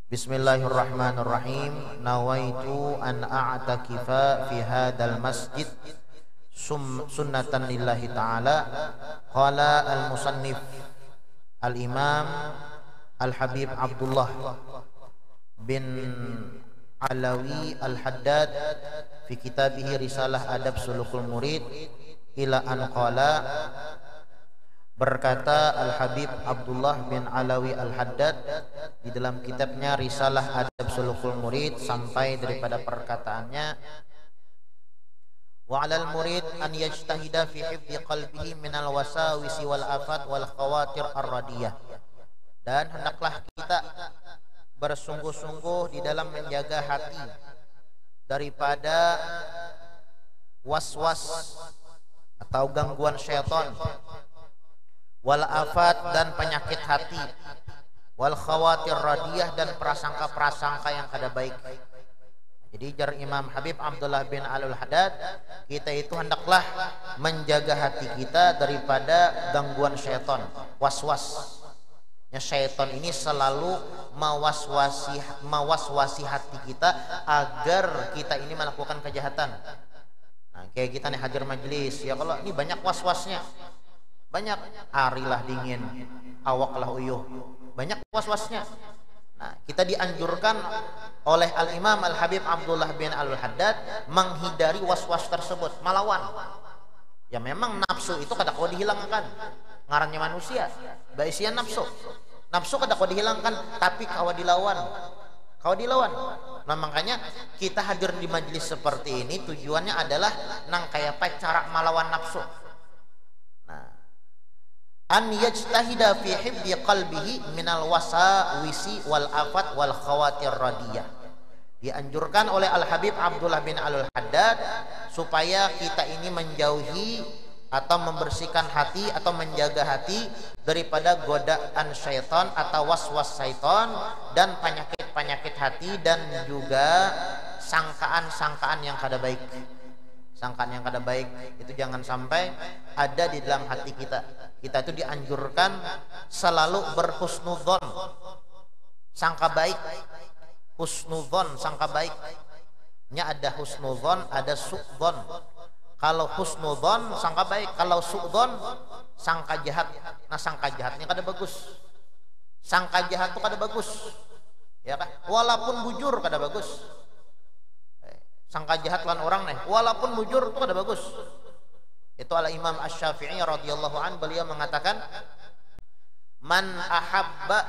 Bismillahirrahmanirrahim. Nawaitu an a'takifa fi hadzal masjid sunnatan lillahi ta'ala. Qala al-musannif al-imam al-habib Abdullah bin Alawi al-Haddad fi kitabihi risalah adab sulukul murid ila an qala. Berkata Al-Habib Abdullah bin Alawi Al-Haddad di dalam kitabnya Risalah Adab Sulukul Murid sampai daripada perkataannya, wa 'alal murid an yajtahida fi hifdzi qalbihi minal wasawisi wal afat wal khawatir ar-radiyah. Dan hendaklah kita bersungguh-sungguh di dalam menjaga hati daripada was-was atau gangguan syaitan, wal afat dan penyakit hati, wal khawatir radiyah dan prasangka-prasangka yang kada baik. Jadi jar Imam Habib Abdullah bin Al-Haddad, kita itu hendaklah menjaga hati kita daripada gangguan syaitan, was-was. Ya, syaitan ini selalu mewaswasi hati kita agar kita ini melakukan kejahatan. Nah, kayak kita nih hadir majelis, ya kalau ini banyak was-wasnya. Banyak arilah dingin, awaklah uyuh, banyak was-wasnya. Nah, kita dianjurkan oleh Al-Imam Al-Habib Abdullah bin Al-Haddad menghindari was-was tersebut, melawan. Ya memang nafsu itu kada kau dihilangkan, ngarannya manusia, baisian nafsu. Nafsu kada kau dihilangkan, tapi kau dilawan. Nah, makanya kita hadir di majelis seperti ini tujuannya adalah nang kayak apa cara melawan nafsu. An yajtahida fi hifdzi qalbihi minal wasawisi wal afat wal khawatir radiyah. Dianjurkan oleh Al-Habib Abdullah bin Al-Haddad supaya kita ini menjauhi atau membersihkan hati atau menjaga hati daripada godaan syaitan atau was-was syaitan dan penyakit-penyakit hati dan juga sangkaan-sangkaan yang kada baik. Sangkaan yang kada baik itu jangan sampai ada di dalam hati kita. Kita itu dianjurkan selalu berhusnudzon, sangka baik. Husnudzon, sangka baik. Nya ada husnudzon, ada su'dzon. Kalau husnudzon sangka baik, kalau su'dzon sangka jahat. Nah, sangka jahatnya kada bagus. Sangka jahat itu kada bagus. Ya kan? Walaupun bujur kada bagus. Sangka jahat lawan orang nih, walaupun bujur itu kada bagus. Itu ala Imam Asy-Syafi'i radhiyallahu an, beliau mengatakan, man ahabba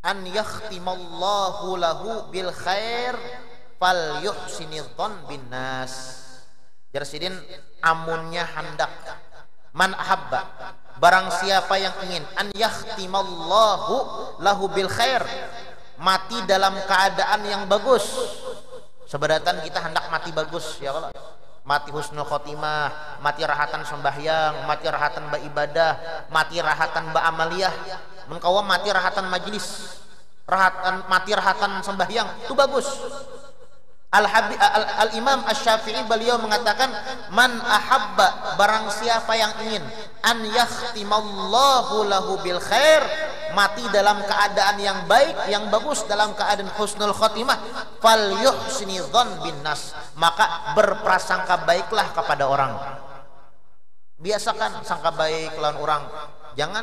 an yakhtimallahu lahu bil khair fal yuhsinidzan bin nas. Jarsidin amunnya hendak, man ahabba, barang siapa yang ingin, an yakhtimallahu lahu bil khair, mati dalam keadaan yang bagus. Seberatan kita hendak mati bagus, ya Allah. Mati husnul khotimah, mati rahatan sembahyang, mati rahatan beribadah, mati rahatan beramaliyah, mengkawa mati rahatan majlis, mati rahatan sembahyang, itu bagus. Al-Imam Asy-Syafi'i beliau mengatakan, man ahabba, barang siapa yang ingin, an yakhtimallahu lahu bil khair, mati dalam keadaan yang baik, yang bagus, dalam keadaan husnul khotimah, fal yuhsinidzan bin nas, maka berprasangka baiklah kepada orang. Biasakan sangka baik lawan orang. Jangan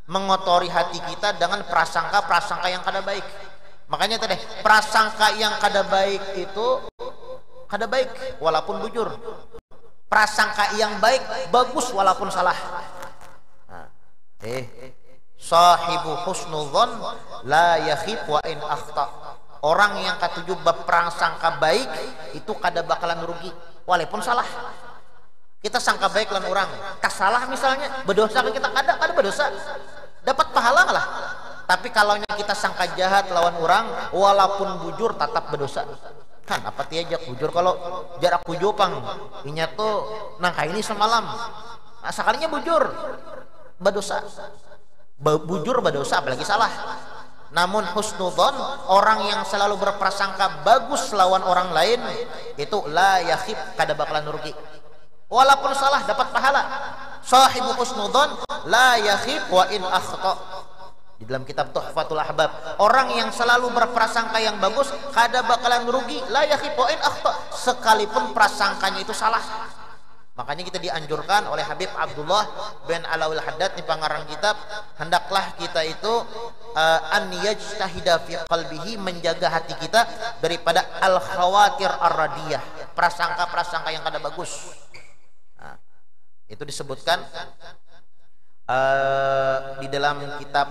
mengotori hati kita dengan prasangka-prasangka yang kada baik. Makanya tadi prasangka yang kada baik itu kada baik walaupun bujur. Prasangka yang baik bagus walaupun salah. Nah, sahibu husnudzon la yakhib wa in akhta. Orang yang ketujuh berprasangka baik itu kada bakalan rugi walaupun salah. Kita sangka baik lawan orang, kasalah misalnya, berdosa kita kada berdosa. Dapat pahala lah. Tapi kalau kita sangka jahat lawan orang walaupun bujur tetap berdosa. Kan apa tiajak bujur kalau jarak bujupang inya tuh nangka ini semalam. Nah, sekalinya bujur berdosa. Bujur berdosa apalagi salah. Namun husnudzon, orang yang selalu berprasangka bagus lawan orang lain, itu la yakhib, kada bakalan rugi. Walaupun salah dapat pahala. Sahibu husnudzon la yakhib wa in akhta. Di Di dalam kitab Tuhfatul Ahbab, orang yang selalu berprasangka yang bagus kada bakalan rugi, la yakhifu in akhta, sekalipun prasangkanya itu salah. Makanya kita dianjurkan oleh Habib Abdullah bin Alawil Haddad di pengarang kitab, hendaklah kita itu an yajtahida fi qalbihi, menjaga hati kita daripada al khawatir ar-radiyah, prasangka-prasangka yang kada bagus. Nah, itu disebutkan di dalam kitab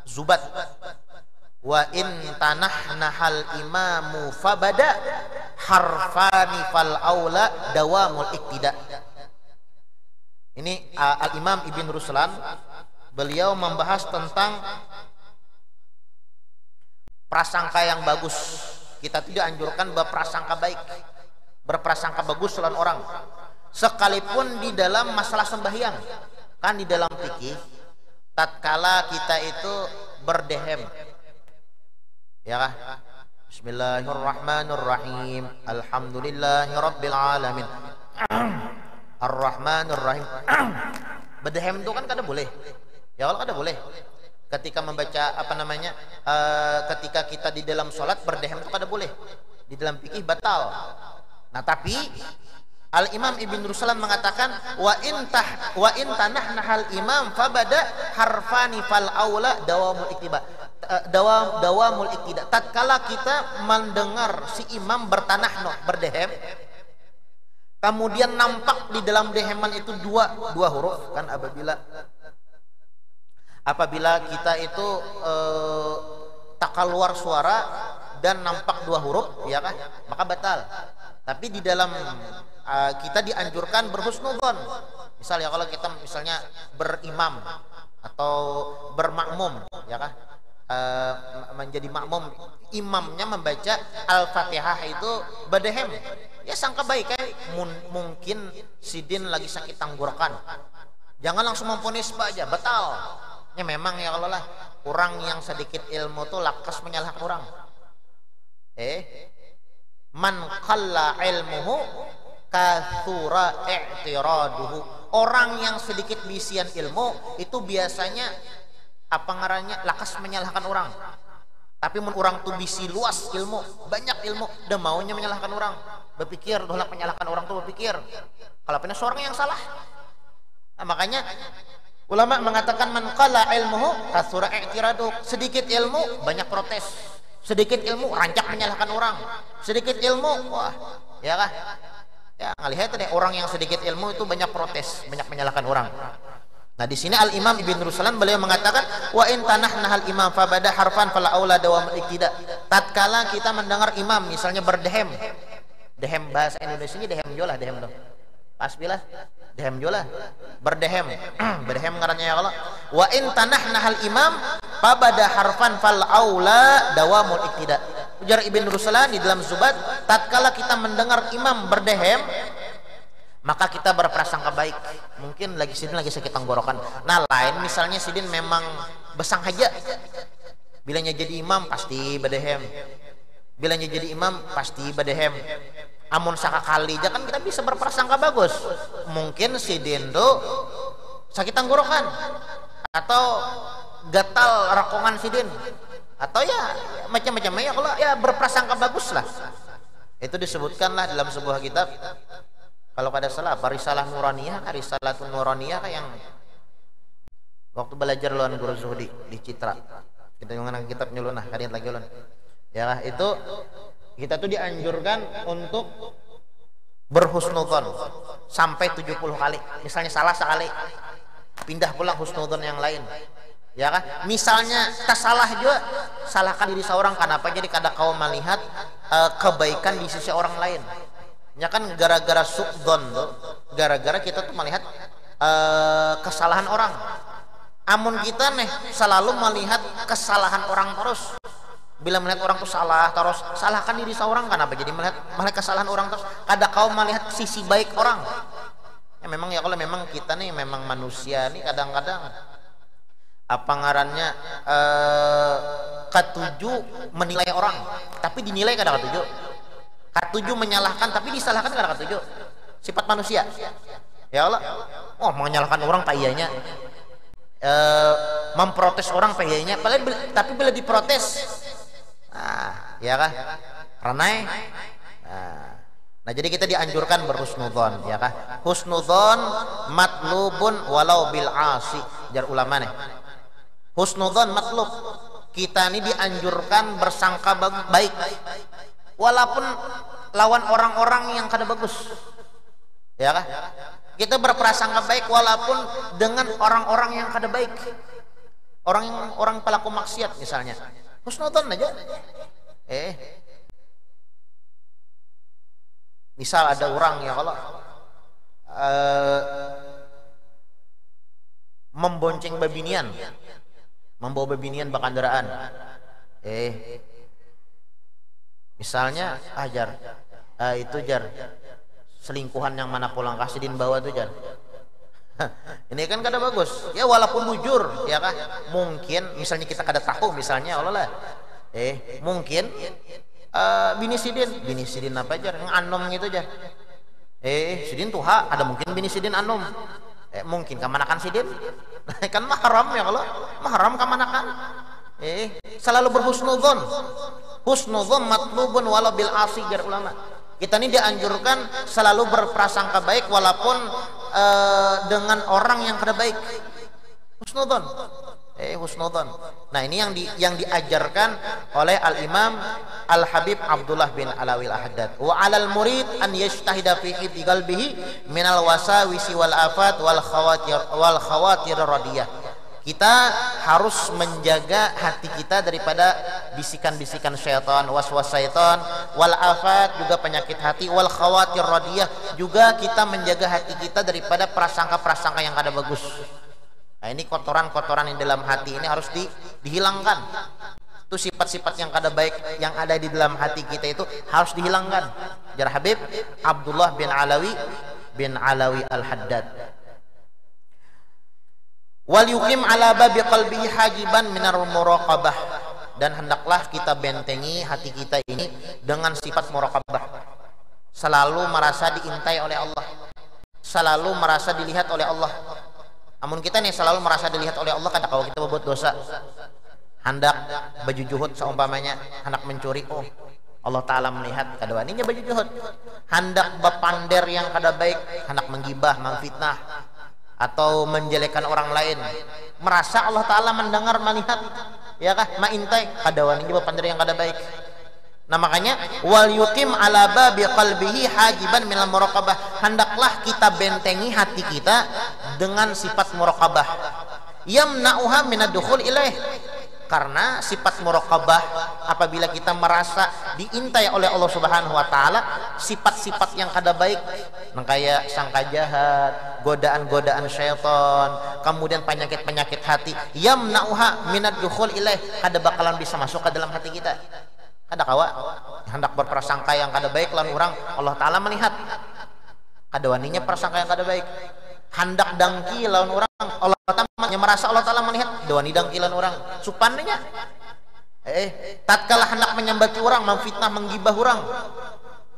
Zubat, wa in tanah-nahal imamu fabada harfani fal aula dawamul iktida. Ini Al-Imam Ibn Ruslan, beliau membahas tentang prasangka yang bagus. Kita tidak anjurkan berprasangka baik, berprasangka bagus selain orang, sekalipun di dalam masalah sembahyang. Kan di dalam fikih, tatkala kita itu berdehem, ya kah? Bismillahirrahmanirrahim, alhamdulillahirabbil alamin, arrahmanirrahim. Berdehem itu kan kada boleh, ya kalau kada boleh. Ketika membaca ketika kita di dalam sholat berdehem itu kada boleh, di dalam fikih batal. Nah tapi Al-Imam Ibn Ruslan mengatakan wa in tanah-nahal imam fabada harfani fal aula dawamul iktiba, dawamul iktida. Tatkala kita mendengar si imam bertanah berdehem, kemudian nampak di dalam deheman itu dua huruf kan, apabila kita itu tak keluar suara dan nampak dua huruf, ya kan, maka batal. Tapi di dalam kita dianjurkan berhusnudzon. Misalnya kalau kita misalnya berimam atau bermakmum, ya kan, menjadi makmum, imamnya membaca Al-Fatihah itu berdehem, ya sangka baik, mungkin sidin lagi sakit tenggorokan, jangan langsung memponis aja batal. Ya memang ya kalau lah orang yang sedikit ilmu tuh lakas menyalahkan orang. Man qalla ilmuhu kathura i'tiraduhu. Orang yang sedikit bisian ilmu itu biasanya apa ngarannya lakas menyalahkan orang. Tapi mun orang tuh bisi luas ilmu, banyak ilmu, udah maunya menyalahkan orang, berpikir dolak menyalahkan orang tuh berpikir kalau punya seorang yang salah. Nah, makanya ulama mengatakan man qalla ilmuhu kathura i'tiraduhu. Sedikit ilmu banyak protes, sedikit ilmu rancak menyalahkan orang, sedikit ilmu wah, ya kah? Ya, ngelihat deh orang yang sedikit ilmu itu banyak protes, banyak menyalahkan orang. Nah, di sini Al-Imam Ibn Ruslan beliau mengatakan wa in tanah-nahal imam fabada harfan fala aula dawamul iktida. Tatkala kita mendengar imam misalnya berdehem. Dehem bahasa Indonesia ini dehem jolah, dehem dong. Pas bilah dehem jolah. Berdehem. Berdehem ngarannya ya Allah. Wa in tanah-nahal imam fabada harfan fal aula dawamul iktida. Ujar Ibn Ruslan di dalam Zubat, tatkala kita mendengar imam berdehem, maka kita berprasangka baik. Mungkin lagi sidin lagi sakit tenggorokan. Nah, lain misalnya sidin memang besang haja, bilanya jadi imam pasti berdehem, bilanya jadi imam pasti berdehem. Amun sakakali aja kan kita bisa berprasangka bagus. Mungkin sidin tuh sakit tenggorokan atau gatal rakongan sidin, atau ya macam-macam ya, kalau ya berprasangka bagus lah. Itu disebutkanlah dalam sebuah kitab, kalau pada salah Risalah Nuraniyah, Risalatun Nuraniyah yang waktu belajar lawan Guru Zuhdi di Citra, kita mengenang kitab nyulunah kalian lagi ulun ya, itu kita tuh dianjurkan untuk berhusnudzon sampai 70 kali. Misalnya salah sekali, pindah pulang husnudzon yang lain, ya kan. Misalnya kita salah juga, salahkan diri seorang, kenapa jadi kada kau melihat kebaikan di sisi orang lain. Ya kan, gara-gara su'dzon tuh, gara-gara kita tuh melihat kesalahan orang. Amun kita nih selalu melihat kesalahan orang terus, bila melihat orang tuh salah terus, salahkan diri seorang, kenapa jadi melihat kesalahan orang terus, kada kau melihat sisi baik orang. Ya memang ya, kalau memang kita nih memang manusia nih kadang-kadang apa ngarannya ketujuh menilai orang tapi dinilai kadang ketujuh, ketujuh menyalahkan tapi disalahkan kadang ketujuh. Sifat manusia ya Allah, oh menyalahkan orang kayaknya memprotes orang PHY-nya, tapi bila diprotes, ya kan, ranai. Nah, jadi kita dianjurkan berhusnudzon, ya kan. Husnudzon matlubun walau bil asi, jar ulama nih. Husnudzon matlub, kita ini dianjurkan bersangka baik, walaupun lawan orang-orang yang kada bagus, ya kan. Kita berprasangka baik walaupun dengan orang-orang yang kada baik, orang pelaku maksiat misalnya, husnudzon aja. Misal ada orang ya kalau membonceng babinian, membawa babinian bakandaraan, misalnya jar, itu jar selingkuhan yang mana pulang kasih din bawa tuh jar. Ini kan kada bagus ya, walaupun bujur ya kan. Mungkin misalnya kita kada tahu misalnya Allah lah, mungkin bini sidin apa jar yang anom gitu jar, sidin tuha ada mungkin bini sidin anom, mungkin kamanakan sidin kan mahram ya, kalau mahram kamanakan. Selalu berhusnudzon, husnudzon matlubun walau bil asi, jar ulama. Kita ini dianjurkan selalu berprasangka baik walaupun dengan orang yang kada baik. Husnudzon, husnudzon. Nah, ini yang diajarkan oleh Al-Imam Al-Habib Abdullah bin Alawi Al-Haddad. Wa 'alal murid an yajtahida fi hifdzi qalbihi minal wasawisi wal afat wal khawatir radiyah. Kita harus menjaga hati kita daripada bisikan-bisikan syaitan, was-was syaitan, wal afat juga penyakit hati, wal khawatir radiyah juga kita menjaga hati kita daripada prasangka-prasangka yang kada bagus. Nah, ini kotoran-kotoran yang dalam hati ini harus dihilangkan. Itu sifat-sifat yang kada baik yang ada di dalam hati kita itu harus dihilangkan. Jar Habib Abdullah bin Alawi Al-Haddad. Wal yuqim ala babi qalbihi hajiban minar muraqabah, dan hendaklah kita bentengi hati kita ini dengan sifat muraqabah. Selalu merasa diintai oleh Allah, selalu merasa dilihat oleh Allah. Namun kita nih selalu merasa dilihat oleh Allah, kada kalau kita berbuat dosa, hendak baju juhud seumpamanya, hendak mencuri, oh Allah Ta'ala melihat, kada waninya baju juhud. Hendak bepander yang kada baik, hendak menggibah, mengfitnah, atau menjelekkan orang lain, merasa Allah Ta'ala mendengar, melihat, ya kah, maintai, kada waninya bepander yang kada baik. Nah, makanya wal yuqim ala babi qalbihi hajiban minal muraqabah, hendaklah kita bentengi hati kita dengan sifat muraqabah, yamna'uha minad dukhul ilaih. Karena sifat muraqabah, apabila kita merasa diintai oleh Allah Subhanahu wa taala, sifat-sifat yang kada baik, kayak sangka jahat, godaan-godaan syaitan, kemudian penyakit-penyakit hati, yamna'uha minad dukhul ilaih, kada bakalan bisa masuk ke dalam hati kita. Kada kawa hendak berprasangka yang kada baik lan orang, Allah Ta'ala melihat, kada waninya prasangka yang kada baik. Hendak dangki lawan orang, Allah Ta'ala merasa Allah Ta'ala melihat, dawani dangki lawan orang, supannya. Tatkala hendak menyambati orang, memfitnah, menggibah orang,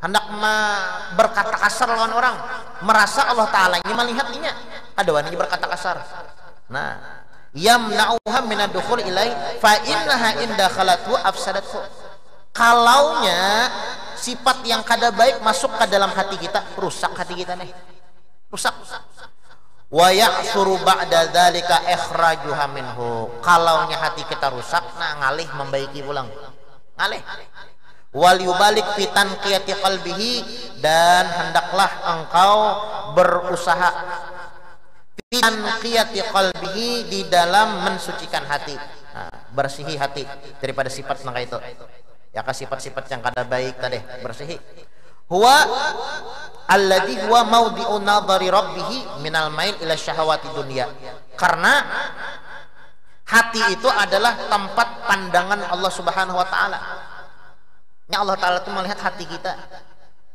hendak berkata kasar lawan orang, merasa Allah Ta'ala melihatnya, ada wani berkata kasar. Nah, yamna'uha minad dukhul ilai fa innaha inda khalatu afsadathu. Kalaunya sifat yang kada baik masuk ke dalam hati kita, rusak hati kita nih, rusak. Wa ya'suru ba'da dzalika ikhrajuha minhu. Kalaunya hati kita rusak, nah ngalih membaiki pulang, ngalih. Wal yubalik fi tanqiyati qalbihi, dan hendaklah engkau berusaha fi tanqiyati qalbihi, di dalam mensucikan hati, nah, bersihi hati daripada sifat nang itu. Ya ka sifat-sifat yang kada baik tadi bersihi. Huwa alladhi huwa maudi'u nadhari rabbih minal mail ila syahawati dunya. Karena hati itu adalah tempat pandangan Allah Subhanahu wa taala. Ya, Allah Ta'ala itu melihat hati kita.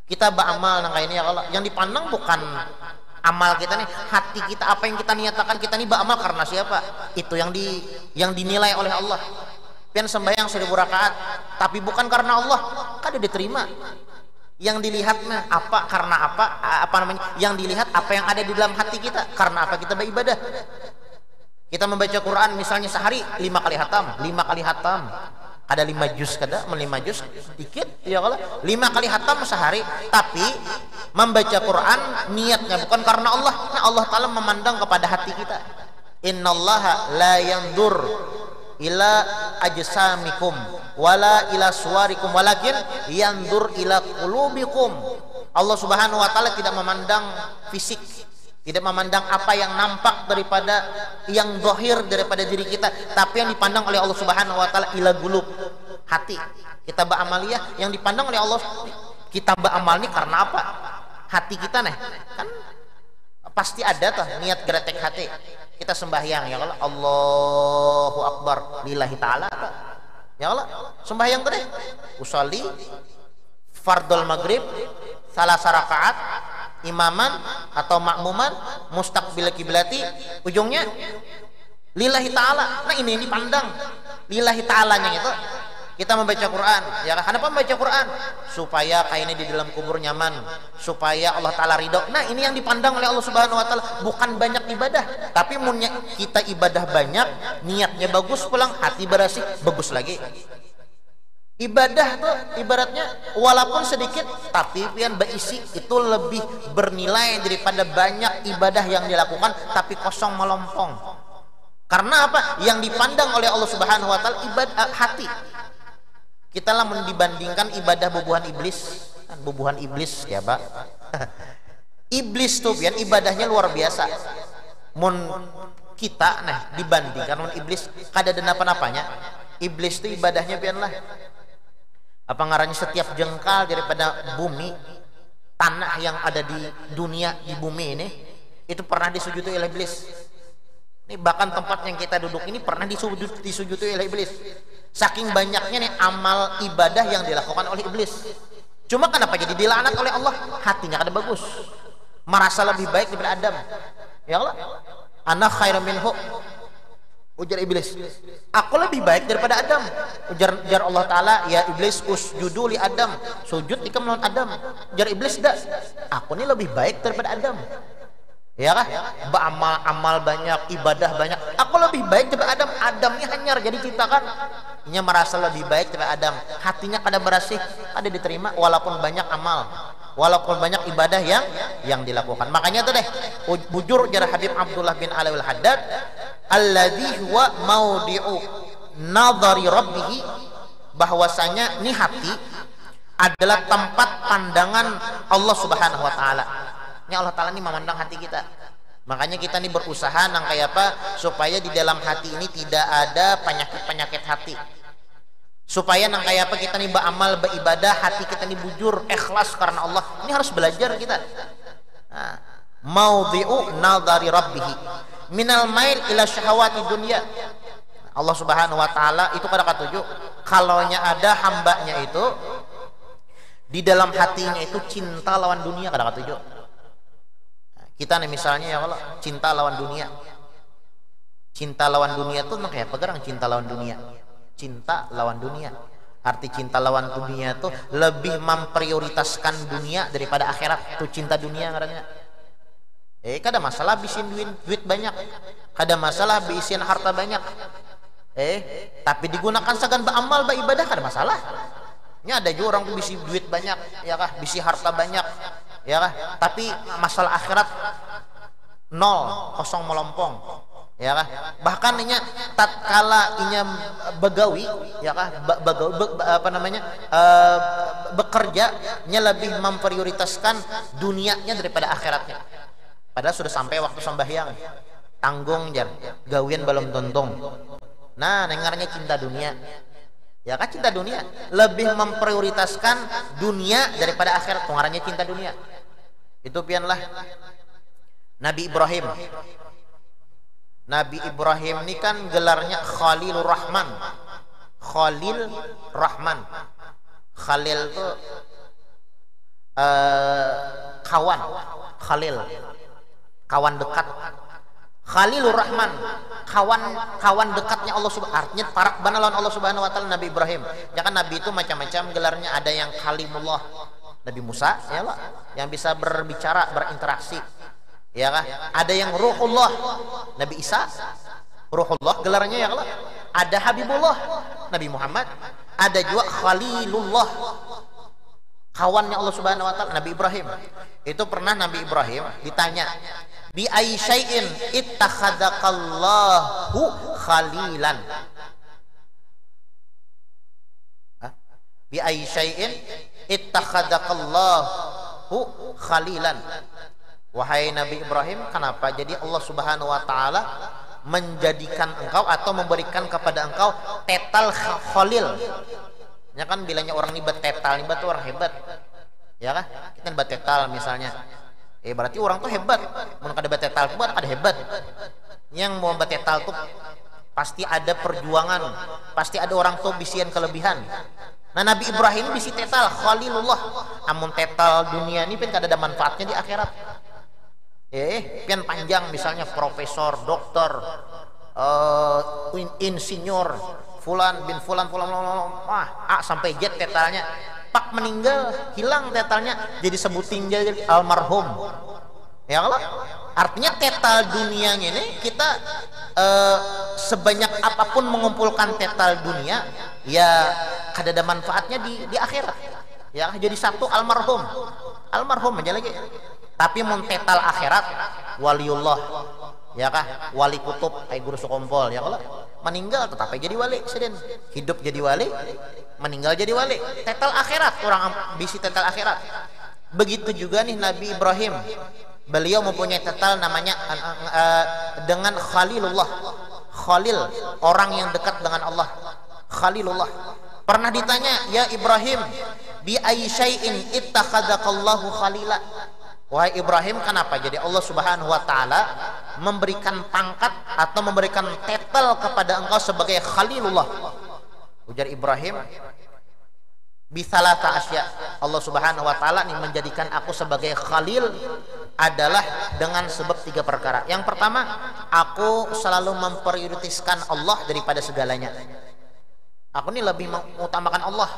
Kita beramal nang kayak ini ya Allah. Yang dipandang bukan amal kita nih, hati kita, apa yang kita niatakan. Kita nih beramal karena siapa? Itu yang dinilai oleh Allah. Pian sembahyang 1000 rakaat, tapi bukan karena Allah, kada diterima. Yang dilihatnya apa, karena apa namanya? Yang dilihat apa yang ada di dalam hati kita, karena apa kita beribadah. Kita membaca Quran misalnya sehari 5 kali hatam, ada 5 juz, kada 5 juz sedikit ya kalau 5 kali hatam sehari, tapi membaca Quran niatnya bukan karena Allah. Nah, Allah Ta'ala memandang kepada hati kita. Innallaha la yandur ila ajsamikum wala ila suwarikum walakin yandur ila qulubikum. Allah Subhanahu wa taala tidak memandang fisik, tidak memandang apa yang nampak daripada yang zahir daripada diri kita, tapi yang dipandang oleh Allah Subhanahu wa taala ila qulub, hati. Kitab amaliyah yang dipandang oleh Allah, kitab amal ini karena apa? Hati kita nih kan pasti ada tuh niat geretek hati. Kita sembahyang ya Allah, Allahu Akbar lillahi ta'ala ya Allah, sembahyang tadi usolli fardul maghrib salah rakaat imaman atau makmuman mustaqbil kiblati, ujungnya lillahi ta'ala. Nah ini yang dipandang lillahi ta'alanya itu. Kita membaca Quran ya, kenapa membaca Quran? Supaya kainnya di dalam kubur nyaman, supaya Allah Ta'ala ridho. Nah ini yang dipandang oleh Allah Subhanahu wa taala, bukan banyak ibadah, tapi kita ibadah banyak, niatnya bagus, pulang hati bersih, bagus lagi. Ibadah tuh ibaratnya walaupun sedikit tapi pian berisi itu lebih bernilai daripada banyak ibadah yang dilakukan tapi kosong melompong. Karena apa? Yang dipandang oleh Allah Subhanahu wa taala ibadah hati. Kita lah dibandingkan ibadah bubuhan iblis. Bubuhan iblis ya, Pak. Iblis tuh pian ibadahnya luar biasa. Mun kita nah dibandingkan mun iblis kada ada napa-napanya. Iblis tuh ibadahnya pian lah apa ngarannya setiap jengkal daripada bumi tanah yang ada di dunia di bumi ini itu pernah disujudi oleh iblis. Ini bahkan tempat yang kita duduk ini pernah disujudi oleh iblis. Saking banyaknya nih amal ibadah yang dilakukan oleh iblis. Cuma kenapa jadi dilaknat oleh Allah? Hatinya kada bagus, merasa lebih baik daripada Adam. Ya Allah, ana khairum minhu, ujar iblis, aku lebih baik daripada Adam. Ujar Allah Ta'ala, ya iblis usjudu li Adam, sujud ikam lawan Adam. Ujar iblis, dah aku ini lebih baik daripada Adam. Ya kah? Amal banyak, ibadah banyak, aku lebih baik daripada Adam. Adamnya hanyar jadi ciptakan, nya merasa lebih baik daripada Adam. Hatinya kada bersih, kada diterima walaupun banyak amal, walaupun banyak ibadah yang dilakukan. Makanya tuh deh bujur jar Habib Abdullah bin Alwi al-Haddad, alladzi huwa maudi'u nadhari rabbih, bahwasanya nih hati adalah tempat pandangan Allah Subhanahu wa taala. Ini Allah Ta'ala ini memandang hati kita. Makanya kita ini berusaha nang kayak apa supaya di dalam hati ini tidak ada penyakit-penyakit hati. Supaya nang kayak apa kita nih beramal, beribadah, hati kita ini bujur, ikhlas karena Allah. Ini harus belajar kita. Nah, maudhi'u nadhari rabbih minal mail ila syahawati dunya. Allah Subhanahu wa taala itu kada katuju kalaunya ada hambanya itu di dalam hatinya itu cinta lawan dunia, kada katuju. Kita nih misalnya ya Allah cinta lawan dunia. Cinta lawan dunia tuh kayak apa gerang cinta lawan dunia? Cinta lawan dunia. Arti cinta lawan dunia tuh lebih memprioritaskan dunia daripada akhirat. Tuh cinta dunia ngarannya. Kada masalah bisin duit banyak. Kada masalah bisin harta banyak. Tapi digunakan sagan beramal, beribadah kada masalah. Ini ada juga orang tuh bisi duit banyak, ya kah? Bisi harta banyak, ya kah? Tapi masalah akhirat nol, kosong melompong, ya kah? Bahkan inya tatkala inya begawi, ya kah? Bekerja, nya lebih memprioritaskan dunianya daripada akhiratnya. Padahal sudah sampai waktu sembahyang, tanggung jar, gawian belum tuntung. Nah, nengarnya cinta dunia. Ya kan cinta dunia lebih memprioritaskan dunia daripada akhirat, pengarangnya cinta dunia. Itu pianlah Nabi Ibrahim. Nabi Ibrahim ini kan gelarnya Khalilur Rahman. Khalil Rahman. Khalil itu kawan. Khalil kawan dekat. Khalilur Rahman, kawan dekatnya Allah Subhanahu, artinya parak banalan Allah Subhanahu wa taala Nabi Ibrahim. Ya kan Nabi itu macam-macam gelarnya, ada yang Kalimullah, Nabi Musa ya Allah, yang bisa berbicara, berinteraksi. Ya kah? Ada yang Ruhullah, Nabi Isa. Ruhullah gelarnya ya Allah. Ada Habibullah Nabi Muhammad, ada juga Khalilullah, kawannya Allah Subhanahu wa taala, Nabi Ibrahim. Itu pernah Nabi Ibrahim ditanya, bi ayyi syai'in ittakhadaqallahu khalilan. Bi ayyi syai'in ittakhadaqallahu khalilan. Wahai Nabi Ibrahim, kenapa jadi Allah Subhanahu wa taala menjadikan engkau atau memberikan kepada engkau tetal khalil? Ya kan bilangnya orang ini tetal, ini tuh orang hebat. Ya kan? Kita tetal misalnya. Berarti orang tuh hebat. Mun kada tetal tuh ada hebat. Yang mau tetal tuh pasti ada perjuangan, pasti ada orang tuh bisian kelebihan. Nah, Nabi Ibrahim bisi tetal Khalilullah. Amun tetal dunia ini kan kada ada manfaatnya di akhirat. Pian panjang misalnya profesor, dokter, insinyur, fulan bin fulan sampai Z tetalnya. Pak meninggal, hilang tetalnya, jadi sebutin jadi almarhum. Ya Allah. Artinya tetal dunianya ini kita sebanyak apapun mengumpulkan tetal dunia, ya kada ada manfaatnya di akhirat. Ya jadi satu almarhum aja lagi. Tapi mun tetal akhirat waliullah, ya kah, wali kutub kayak guru sekompol, ya Allah. Meninggal tetap jadi wali sedin, hidup jadi wali, meninggal jadi wali. Tetal akhirat, orang bisi tetal akhirat. Begitu juga nih Nabi Ibrahim, beliau mempunyai tetal namanya dengan Khalilullah. Khalil, orang yang dekat dengan Allah. Khalilullah. Pernah ditanya, ya Ibrahim, bi ayyi syai'in ittakhadaqallahu khalila. Wahai Ibrahim, kenapa jadi Allah Subhanahu wa taala memberikan pangkat atau memberikan tetel kepada engkau sebagai Khalilullah? Ujar Ibrahim, bisalata asya. Allah Subhanahu wa taala nih menjadikan aku sebagai khalil adalah dengan sebab 3 perkara. Yang pertama, aku selalu memprioritaskan Allah daripada segalanya. Aku nih lebih mengutamakan Allah,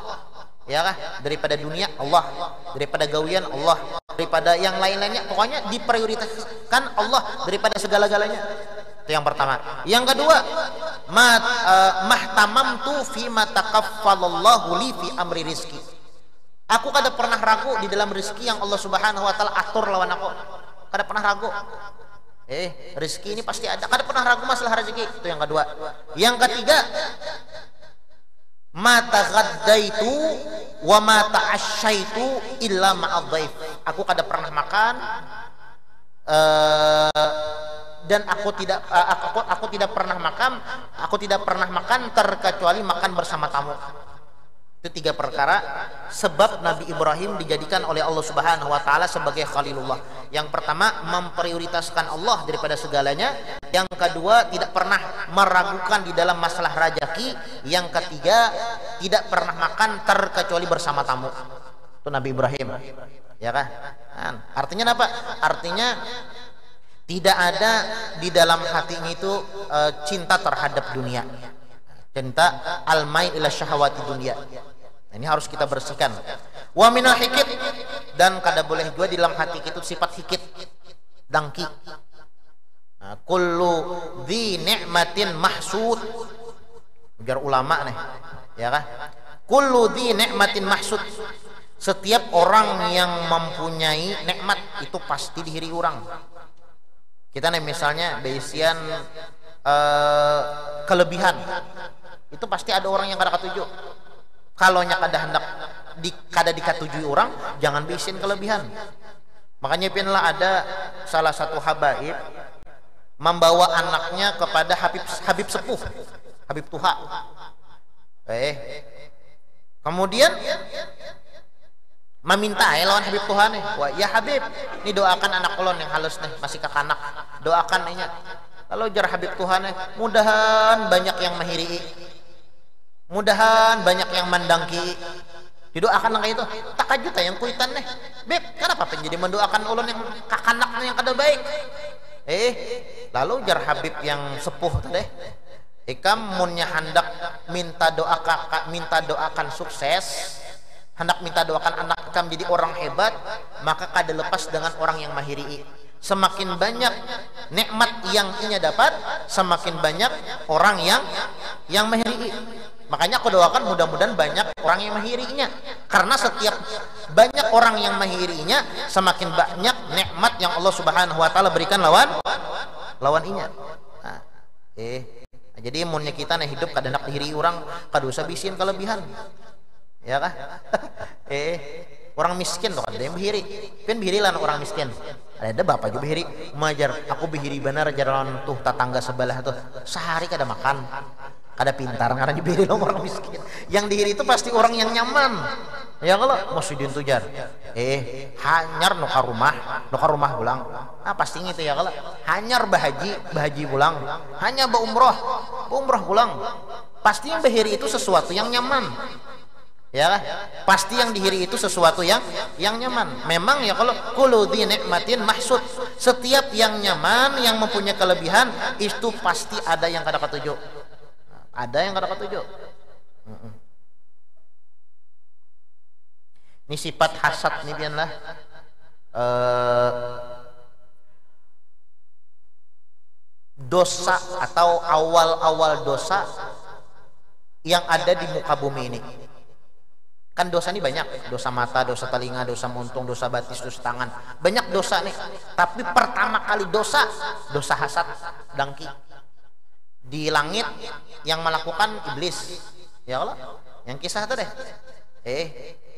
ya kah, daripada dunia Allah, daripada gawian Allah, daripada yang lain-lainnya. Pokoknya diprioritaskan Allah daripada segala-galanya. Itu yang pertama. Yang kedua, mahtamamtu fi ma takaffalallahu li fi amri rizki. Aku kada pernah ragu di dalam rezeki yang Allah Subhanahu wa taala atur lawan aku. Kada pernah ragu. Rezeki ini pasti ada. Kada pernah ragu masalah rezeki. Itu yang kedua. Yang ketiga, ma taghaddaitu wa ma ta'asyaitu illa ma'adhaif. Aku kada pernah makan dan aku tidak pernah makan terkecuali makan bersama tamu. Itu 3 perkara sebab Nabi Ibrahim dijadikan oleh Allah Subhanahu wa taala sebagai Khalilullah. Yang pertama, memprioritaskan Allah daripada segalanya. Yang kedua, tidak pernah meragukan di dalam masalah rezeki. Yang ketiga, tidak pernah makan terkecuali bersama tamu. Itu Nabi Ibrahim. Ya kan? Artinya apa? Artinya tidak ada di dalam hatinya itu cinta terhadap dunia. Cinta al-mail ila syahwati dunia. Ini harus kita bersihkan. Wa minal hikit, dan kada boleh juga di dalam hati itu sifat hikit, dangki. Kullu dzi ni'matin mahsud. Ujar ulama nih, ya kan? Kullu dzi ni'matin mahsud. Setiap orang yang mempunyai nikmat itu pasti dihiri orang. Kita nih misalnya besian kelebihan, itu pasti ada orang yang kada katuju. Kalau nya kada hendak kada dikatujui orang, jangan bisin kelebihan. Makanya pinlah ada salah satu habaib membawa anaknya kepada Habib sepuh, Habib Tuha. Kemudian meminta lawan Habib Tuha nih, wah ya Habib, ini doakan anak ulun yang halus nih, masih kekanak, doakan nih. Kalau jar Habib Tuhan, mudahan banyak yang mahiri, mudahan banyak yang mandangki. Didoakan kayak itu. Tak kajut yang kuitan nih. Beb, kenapa pengen jadi mendoakan ulun yang kakanaknya yang kada baik? Lalu jar Habib yang sepuh tadi, ikam munnya hendak minta doakan sukses, hendak minta doakan anak ikam jadi orang hebat, maka kada lepas dengan orang yang mahiri. Semakin banyak nikmat yang inya dapat, semakin banyak orang yang mahiri. Makanya aku doakan mudah-mudahan banyak orang yang mahirinya. Karena setiap banyak orang yang mahirinya, semakin banyak nikmat yang Allah Subhanahu wa taala berikan lawan inya. Nah, jadi munnya kita nih hidup kada nak dihiri orang, kada usah bisin kelebihan. Ya kah? Orang miskin tuh ada yang bihiri. Pin bihiri lah orang miskin. Ada bapak juga bihiri. Majar aku bihiri benar jalan tuh tetangga sebelah tuh. Sehari kada makan. Kada pintar ngaran dibihiri orang miskin. Yang dihiri itu pasti orang yang nyaman. Ya kalau masih dintujar. Hanyar nuka rumah pulang. Nah pasti itu ya kalau hanyar bahaji pulang. Hanya umroh pulang. Pasti yang bihiri itu sesuatu yang nyaman. Ya pasti yang dihiri itu sesuatu yang nyaman. Memang ya kalau kullu dzi nikmatin mahsud, setiap yang nyaman yang mempunyai kelebihan itu pasti ada yang kada ketujuh. Ada yang kada ketujuh. Ini sifat hasad nih bianlah. Dosa atau awal-awal dosa yang ada di muka bumi ini. Kan dosa ini banyak, dosa mata, dosa telinga, dosa muntung, dosa batis, dosa tangan, banyak dosa nih. Tapi pertama kali dosa hasad, dengki di langit yang melakukan iblis. Ya Allah, yang kisah itu deh.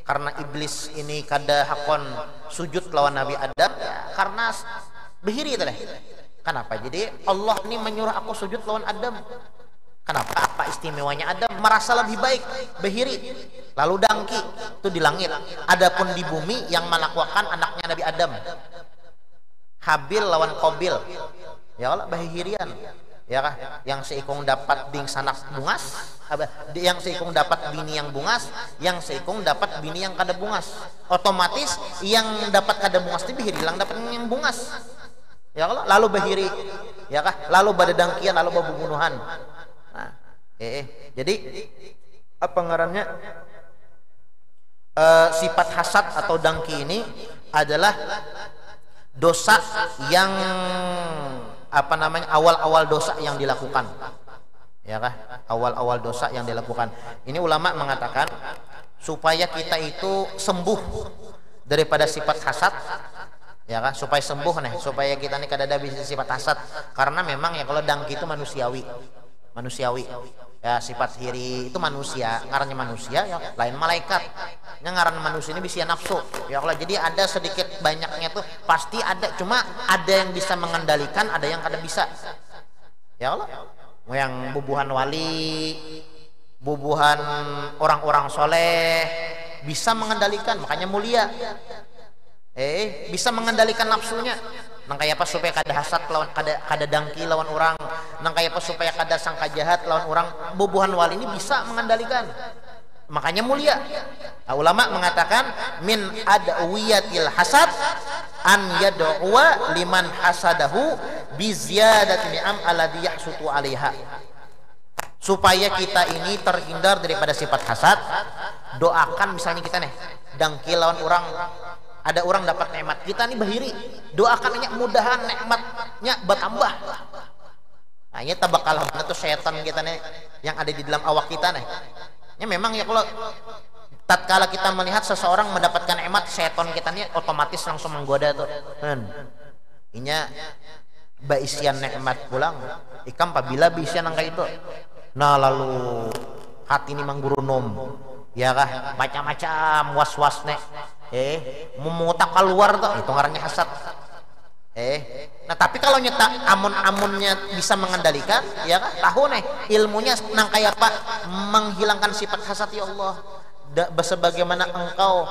Karena iblis ini kada hakon sujud lawan Nabi Adam, ya, karena behiri itu deh. Kenapa? Jadi Allah ini menyuruh aku sujud lawan Adam. Kenapa? Apa istimewanya Adam? Merasa lebih baik, behiri. Lalu dangki itu di langit. Adapun di bumi yang melakukan anaknya Nabi Adam. Habil lawan Qabil. Ya Allah, bahirian. Ya kah? Yang seikung dapat bing sanak bungas, yang seikung dapat bini yang bungas, yang seikung dapat bini yang kada bungas. Otomatis yang dapat kada bungas itu behiri, hilang dapat yang bungas. Ya Allah, lalu bahiri. Ya kah? Lalu badadangkian, lalu pembunuhan. Nah, jadi apa ngarannya? Sifat hasad atau dangki ini adalah dosa yang apa namanya, awal-awal dosa yang dilakukan. Ya kah? Awal-awal dosa yang dilakukan. Ini ulama mengatakan supaya kita itu sembuh daripada sifat hasad. Ya kan, supaya sembuh nih, supaya kita nih kada ada bisa sifat hasad. Karena memang ya kalau dangki itu manusiawi ya, sifat iri itu manusia, ngarannya manusia ya, lain malaikat. Yang ngaran manusia ini bisa nafsu ya kalau, jadi ada sedikit banyaknya tuh pasti ada, cuma ada yang bisa mengendalikan, ada yang kada bisa ya Allah. Yang bubuhan wali, bubuhan orang-orang soleh bisa mengendalikan, makanya mulia. Bisa mengendalikan nafsunya. Nang kaya apa supaya kada hasad lawan kada dangki lawan orang, nang kaya apa supaya kada sangka jahat lawan orang. Bubuhan wali ini bisa mengendalikan, makanya mulia. Nah, ulama mengatakan min adwiyatil hasad an yad'uwa liman hasadahu bi ziyadati ni'am alladhi yahsutu 'alaiha. Supaya kita ini terhindar daripada sifat hasad, doakan misalnya kita nih dangki lawan orang, ada orang dapat nikmat, kita nih bahiri, doakannya mudahan nikmatnya bertambah. Nah ini tabakalah itu setan kita nih yang ada di dalam awak kita nih. Ya memang ya kalau tatkala kita melihat seseorang mendapatkan nikmat, setan kita nih otomatis langsung menggoda tuh. Inya baisian nikmat pulang, ikam apabila bisa nangka itu. Nah lalu hati ini manggurunom, ya kah macam-macam was-was nih. Memutak keluar tuh, itu ngarannya hasad. Nah tapi kalau nyata amun-amunnya bisa mengendalikan, ya kan, tahu nih ilmunya nang kayak apa menghilangkan sifat hasad. Ya Allah, sebagaimana engkau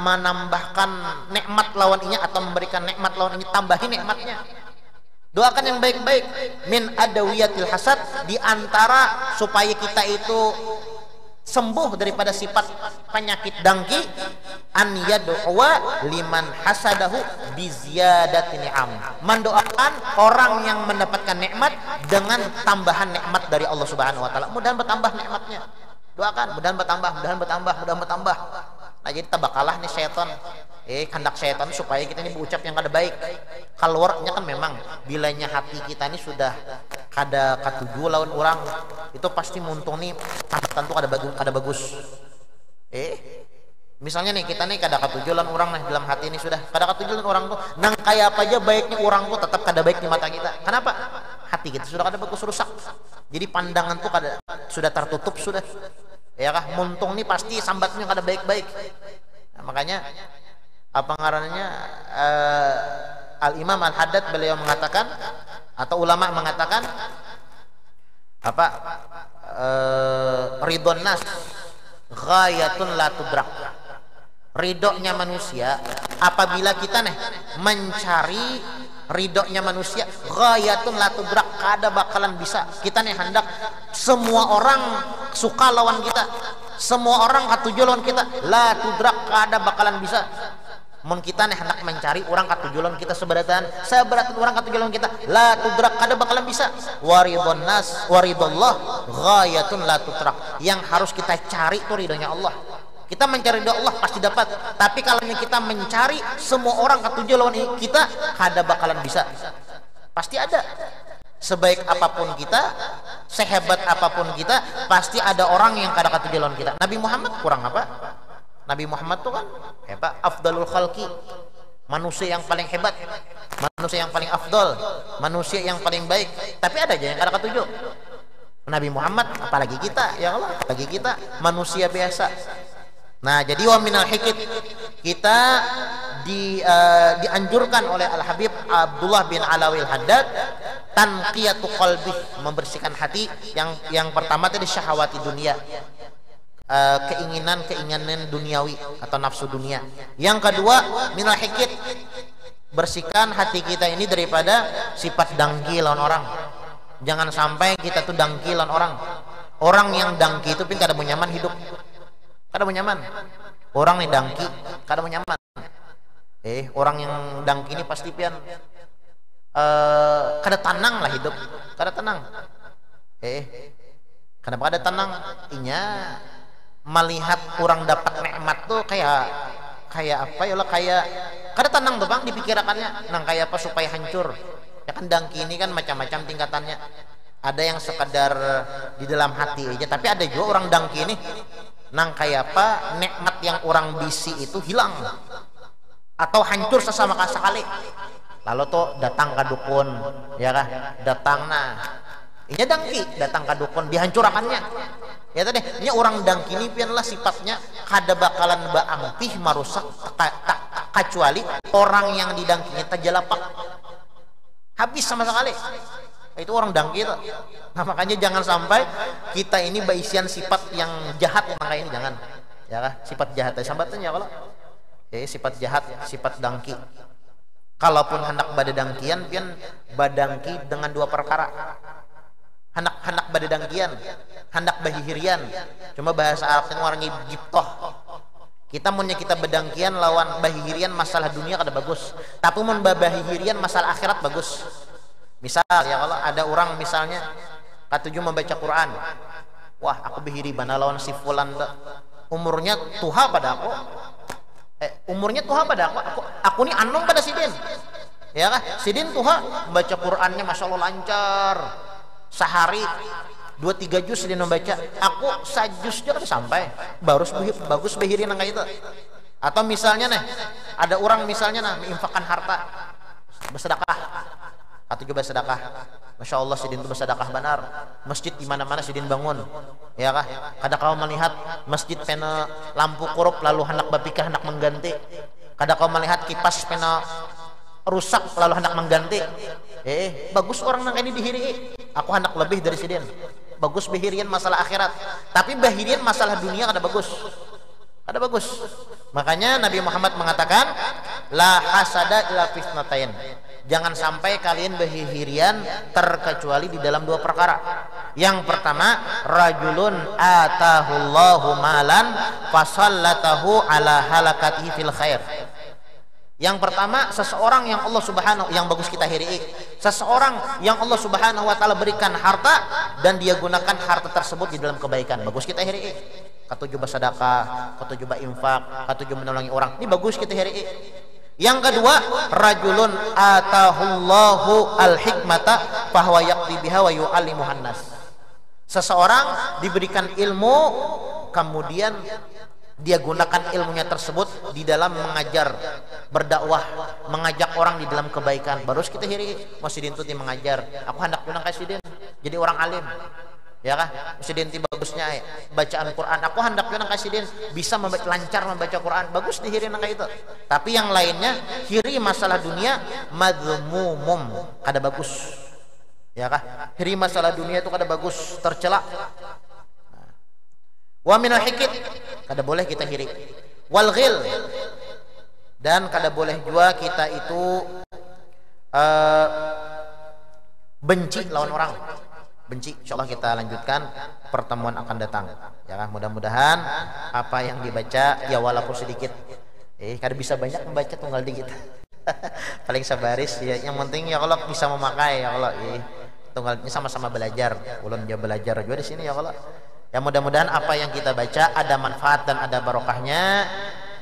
menambahkan nikmat lawan inya atau memberikan nikmat lawan ini, tambahin nikmatnya. Doakan yang baik-baik. Min adawiyatil hasad, diantara supaya kita itu sembuh daripada sifat penyakit dangki, an yad'uwa liman hasadahu biziyadati ni'am, mendoakan orang yang mendapatkan nikmat dengan tambahan nikmat dari Allah Subhanahu wa taala. Mudahan bertambah nikmatnya. Doakan mudahan bertambah, mudahan bertambah, mudahan bertambah. Nah jadi tabakalah nih setan Kehendak setan supaya kita ini berucap yang kada baik. Keluarnya kan memang bilanya hati kita ini sudah kada katuju lawan orang, itu pasti muntung nih hambatan tuh kada bagus. Misalnya nih kita nih kada katuju lawan orang nih, dalam hati ini sudah kada katuju lawan orang tuh, nang kayak apa aja baiknya orang tuh tetap kada baik di mata kita. Kenapa? Hati kita sudah kada bagus, rusak. Jadi pandangan tuh kada, sudah tertutup sudah. Ya kah, muntung nih pasti sambatnya kada baik-baik. Nah, makanya apa ngarannya, Al-Imam Al-Haddad beliau mengatakan, atau ulama mengatakan apa, ridhon nas ghayatun la tudrak. Ridhonya manusia, apabila kita nih mencari ridhonya manusia, ghayatun la tudrak, kada bakalan bisa. Kita nih hendak semua orang suka lawan kita, semua orang katuju lawan kita, la tudrak, kada bakalan bisa. Mun kita nih hendak mencari orang katuju lawan kita seberatan orang katuju lawan kita, la tudrak, kada bakalan bisa. Waridhon nas waridullah ghayatun la tudrak. Yang harus kita cari itu ridhonya Allah. Kita mencari ridho Allah pasti dapat. Tapi kalau kita mencari semua orang katuju lawan kita, kada bakalan bisa. Pasti ada. Sebaik apapun kita, sehebat apapun kita, pasti ada orang yang kada katuju lawan kita. Nabi Muhammad kurang apa? Nabi Muhammad tuh kan hebat, afdalul khalqi, manusia yang paling hebat, manusia yang paling afdal, manusia yang paling baik. Tapi ada aja yang kada katuju. Nabi Muhammad, apalagi kita, ya Allah, apalagi kita manusia biasa. Nah, jadi wa minal hikit, kita dianjurkan oleh Al-Habib Abdullah bin Alawil Haddad tanqiyatu qalbi, membersihkan hati. Yang pertama tadi syahwati dunia, keinginan duniawi atau nafsu dunia. Yang kedua minal hikit, bersihkan hati kita ini daripada sifat dangki lawan orang. Jangan sampai kita tuh dangki lawan orang. Orang yang dangki itu pun kada mau nyaman hidup, kada mau nyaman. Orang nih dangki kada mau nyaman. Orang yang dangki ini pasti pian kada tenang lah hidup, kada tenang. Kenapa kada tenang? Inya melihat orang dapat nikmat tuh kayak apa ya lah, kayak kada tenang tuh bang di pikirannya, nang kayak apa supaya hancur. Ya kan dangki ini kan macam-macam tingkatannya. Ada yang sekadar di dalam hati aja, tapi ada juga orang dangki ini nang kayak apa nikmat yang orang bisi itu hilang atau hancur sesama sekali. Lalu tuh datang ke dukun, ya kah? Datang ini dangki, datang ke dukun dihancurakannya. Ya tadi, ini orang dangki ini pianlah sifatnya kada bakalan baampih marusak kecuali orang yang didangkinya terjelapak habis sama sekali. Itu orang dangki itu. Nah, makanya jangan sampai kita ini baisian sifat yang jahat makanya ini jangan. Ya kah? Sifat jahat sambatnya kalau sifat jahat, sifat dangki. Kalaupun hendak badadangkian pian badangki dengan dua perkara. Hendak badadangkian, hendak bahihirian. Cuma bahasa Arabnya orang giptoh. Kita munnya kita bedangkian lawan bahihirian masalah dunia kada bagus. Tapi mun bahihirian masalah akhirat bagus. Misal ya kalau ada orang misalnya katuju membaca Quran, wah aku behiri bana lawan si fulan, umurnya tuha pada aku, umurnya tuha pada aku nih anong pada sidin, ya kah? Sidin tuha membaca Qurannya masya Allah lancar, sehari 2-3 juz sidin membaca, aku sajusnya kan sampai, bagus behiri nang kayak itu. Atau misalnya nih ada orang misalnya menginfakkan harta, bersedekah. Atau juga sedekah, masya Allah sidin itu bersedekah benar. Masjid di mana-mana sidin bangun, ya kah? Kada kau melihat masjid pena lampu korup lalu hendak bapikah hendak mengganti. Kada kau melihat kipas pena rusak lalu hendak mengganti. Bagus orang nang ini dihiri. Aku hendak lebih dari sidin. Bagus bahirian masalah akhirat. Tapi bahirian masalah dunia kada bagus. Kada bagus. Makanya Nabi Muhammad mengatakan la hasada illa fitnatain. Jangan sampai kalian bahihirian terkecuali di dalam dua perkara. Yang pertama, rajulun atahullahu malan fasallatahu ala halakatihi fil khair. Yang pertama, seseorang yang Allah Subhanahu yang bagus kita hiri. Seseorang yang Allah Subhanahu wa taala berikan harta dan dia gunakan harta tersebut di dalam kebaikan. Bagus kita hiri. katujuh bersedekah, katujuh berinfak, katujuh menolongi orang. Ini bagus kita hari ini. Yang kedua, rajulun atahullahu al-hikmata fahuwa yaqdi biha wa yu'allimuhan nas. Seseorang diberikan ilmu, kemudian dia gunakan ilmunya tersebut di dalam mengajar, berdakwah, mengajak orang di dalam kebaikan. Baru kita hiri masih dintuti mengajar. Aku hendak bilang kasih jadi orang alim. Ya kah? Presiden bagusnya bacaan Quran. Aku hendak bilang kasih bisa lancar membaca Quran. Bagus dihiri nang itu. Tapi yang lainnya hiri masalah dunia madzmumum kada bagus. Ya kah? Hiri masalah dunia itu kada bagus, tercela. Wa minal hikit kada boleh kita hiri. Wal ghil, dan kada boleh juga kita itu benci lawan orang. Benci. Insyaallah kita lanjutkan pertemuan akan datang. Ya kan, mudah-mudahan apa yang dibaca ya walaupun sedikit, kada bisa banyak membaca tunggal dikit. Paling sabaris ya, yang penting ya kalau bisa memakai ya Allah, tunggalnya sama-sama belajar. Ulun dia belajar juga di sini ya Allah. Ya mudah-mudahan apa yang kita baca ada manfaat dan ada barokahnya,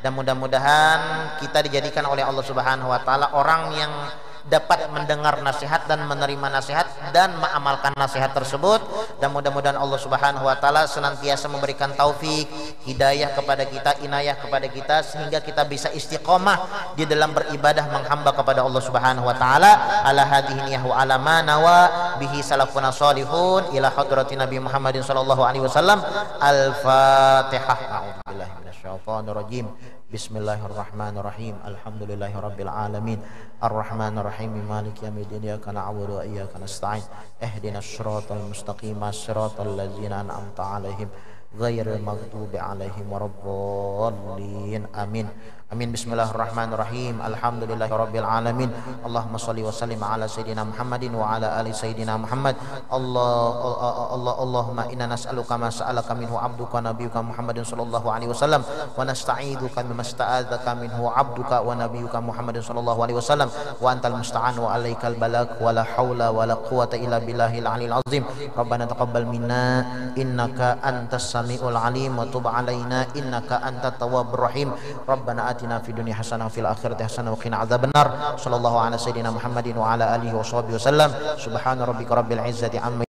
dan mudah-mudahan kita dijadikan oleh Allah Subhanahu wa taala orang yang dapat mendengar nasihat dan menerima nasihat dan mengamalkan nasihat tersebut, dan mudah-mudahan Allah Subhanahu wa taala senantiasa memberikan taufik, hidayah kepada kita, inayah kepada kita, sehingga kita bisa istiqomah di dalam beribadah menghamba kepada Allah Subhanahu wa taala ala hadhihi wa ala ma nawa bihi salafuna salihun ila hadratin Nabi Muhammadin sallallahu alaihi wasallam. Al-Fatihah. A'udzubillahi minasyaitonir rajim. Bismillahirrahmanirrahim. Alhamdulillahirabbil alamin. Arrahmanirrahim. Maliki yaumiddin. Iyyaka na'budu wa iyyaka nasta'in. Ihdinas siratal mustaqim. Siratal ladzina an'amta 'alaihim ghairil maghdubi 'alaihim waraddallin. Amin. Amin. Bismillahirrahmanirrahim. Alhamdulillahirabbil alamin. Allahumma shalli wa sallim ala sayidina Muhammadin wa ala ali sayidina Muhammad. Allahumma inna nas'aluka ma sa'alaka minhu 'abduka nabiyyuka Muhammadin sallallahu alaihi wasallam wa nasta'iduka mimma sta'adzaka minhu 'abduka wa nabiyyuka Muhammadin sallallahu alaihi wasallam wa antal musta'an wa alaikal balagh wa la haula wa la quwwata illa billahil aliyil azim. Rabbana taqabbal minna innaka antas samiul alim wa tub alaina innaka antat tawwabur rahim. Rabbana atina fid dunya hasanah wa fil akhirati hasanah wa qina adzabannar. Sallallahu ala sayidina Muhammadin wa ala alihi wa sahbihi wasallam. Subhana rabbika rabbil izzati amma